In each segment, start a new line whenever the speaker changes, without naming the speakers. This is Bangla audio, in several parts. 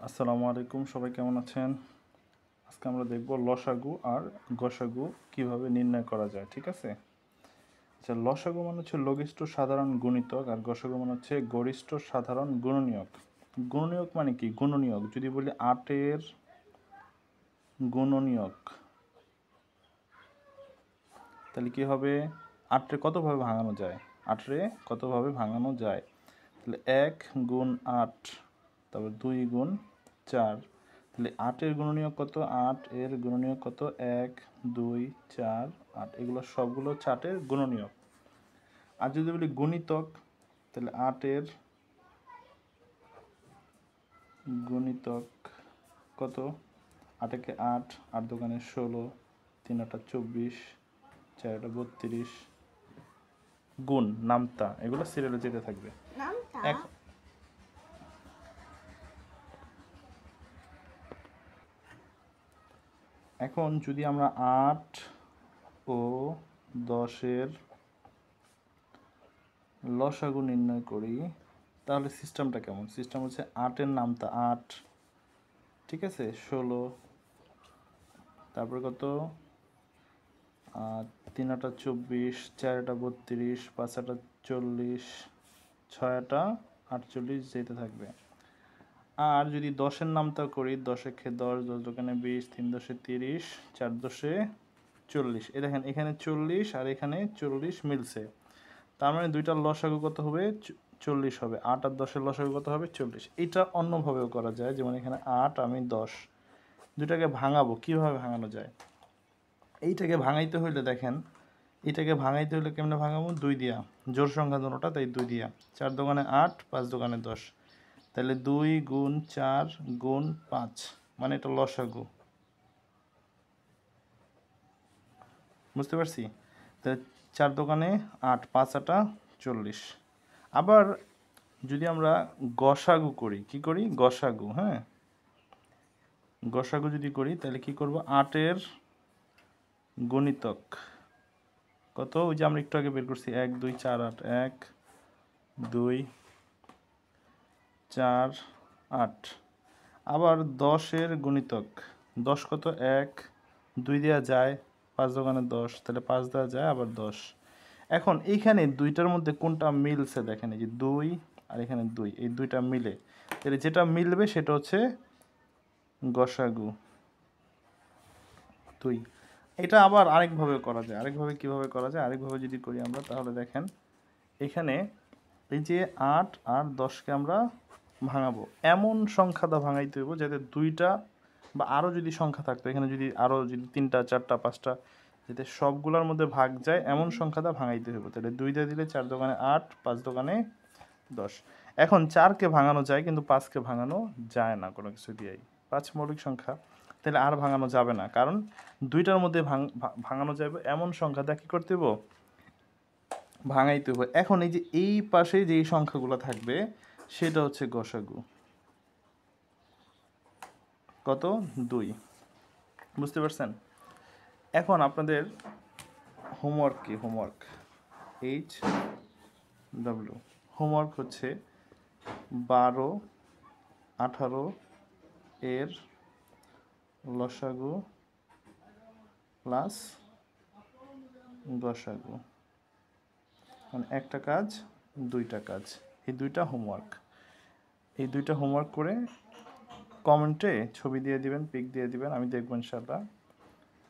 আসসালামু আলাইকুম, সবাই কেমন আছেন? আজকে আমরা দেখব লসাগু আর গসাগু কিভাবে নির্ণয় করা যায়। ঠিক আছে, আচ্ছা, লসাগু মানে হচ্ছে লঘিষ্ঠ সাধারণ গুণিতক আর গসাগু মানে হচ্ছে গরিষ্ঠ সাধারণ গুণনীয়ক। গুণনীয়ক মানে কি? গুণনীয়ক যদি বলি 8-এর গুণনীয়ক, তাহলে কি হবে? 8-রে কতভাবে ভাঙানো যায়? 8-রে কতভাবে ভাঙানো যায়? তাহলে 1 গুণ 8, তারপর 2 গুণ 4। তাহলে 8-এর গুণনীয়ক কত? 8-এর গুণনীয়ক কত? 1 2 4 8। এগুলো সবগুলো 8-এর গুণনীয়ক। আর যদি বলি গুণিতক, তাহলে 8-এর গুণিতক কত? 8-একে 8, 8 দোকানে 16, 3 8 24, 4 8 32, গুণ নামতা, এগুলো সিরিয়ালে যেতে থাকবে। এখন যদি আমরা 8 ও 10-এর লসাগু নির্ণয় করি, তাহলে সিস্টেমটা কেমন? সিস্টেম হচ্ছে 8-এর নামতা 8, ঠিক আছে, 16, তারপর কত 3 8 24, 4 8 32, 5 8 40, 6 8 48 যেতে থাকবে। আর যদি 10-এর নামতা করি, 10-এ 10, 10 দোকানে 20, 3 10-এ 30, 4 10-এ 40। এই দেখেন এখানে 40 আর এখানে 40 মিলছে, তার মানে দুইটার লসাগু কত হবে? 40 হবে। 8 আর 10-এর লসাগু কত হবে? 40। এটা অন্যভাবেও করা যায়, যেমন এখানে 8, আমি 10, দুইটাকে ভাঙাবো। কিভাবে ভাঙানো যায়? এইটাকে ভাঙাইতে হইলে দেখেন, এটাকে ভাঙাইতে হইলে কেমনে ভাঙাবো? 2 দিয়া, জোড় সংখ্যা দুটোটা, তাই 2 দিয়া। 4 দোকানে 8, 5 দোকানে 10, তাহলে 2 গুণ 4 গুণ 5, মানে এটা লসাগু। বুঝতে পারছি? তাহলে 4 দোকানে 8, 5 8 40। আবার যদি আমরা গসাগু করি, কি করি? গসাগু, হ্যাঁ, গসাগু যদি করি তাহলে কি করব? 8-এর গুণিতক কত? ওই যে আমরা একটু আগে বের করছি, 1 2 4 8, 1 2 4 8। আবার 10-এর গুণিতক 10 কত? 1 2 দেওয়া যায়, 5 দোকানে 10, তাহলে 5 দেওয়া যায়, আবার 10। এখন এইখানে দুইটার মধ্যে কোনটা মিলছে দেখেন, এই যে 2 আর এখানে 2, এই দুইটা মিলে, তাহলে যেটা মিলবে সেটা হচ্ছে গসাগু 2। এটা আবার আরেকভাবে করা যায়। আরেকভাবে কিভাবে করা যায়? আরেকভাবে যদি করি আমরা, তাহলে দেখেন এখানে এই যে 8 আর 10-কে আমরা ভাঙাবো, এমন সংখ্যাটা ভাঙাইতে হইব যাতে দুইটা বা আরও যদি সংখ্যা থাকতো, এখানে যদি আরও যদি 3টা 4টা 5টা, যাতে সবগুলোর মধ্যে ভাগ যায় এমন সংখ্যাটা ভাঙাইতে হইব। তাহলে 2 দিয়ে দিলে 4 দোকানে 8, 5 দোকানে 10। এখন 4-কে ভাঙানো যায়, কিন্তু 5-কে ভাঙানো যায় না কোনো কিছু দিয়েই। 5 মৌলিক সংখ্যা, তাহলে আর ভাঙানো যাবে না, কারণ দুইটার মধ্যে ভাঙানো যাবে এমন সংখ্যাটা কি করতে হইব? ভাঙাইতে হবে। এখন এই যে এই পাশে যেই সংখ্যাগুলো থাকবে সেটা হচ্ছে গসাগু। কত? 2। বুঝতে পারছেন? এখন আপনাদের হোমওয়ার্ক কি? হোমওয়ার্ক HW হোমওয়ার্ক হচ্ছে 12 18 এর লসাগু প্লাস গসাগু, মানে একটা কাজ, দুইটা কাজ। এই দুইটা হোমওয়ার্ক, এই দুইটা হোমওয়ার্ক করে কমেন্টে ছবি দিয়ে দিবেন, পিক দিয়ে দিবেন, আমি দেখব ইনশাআল্লাহ।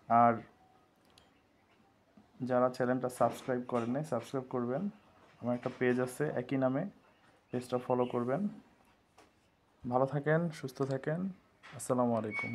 আর যারা চ্যানেলটা সাবস্ক্রাইব করেন নাই, সাবস্ক্রাইব করবেন। আমার একটা পেজ আছে একই নামে, পেজটা ফলো করবেন। ভালো থাকেন, সুস্থ থাকেন। আসসালামু আলাইকুম।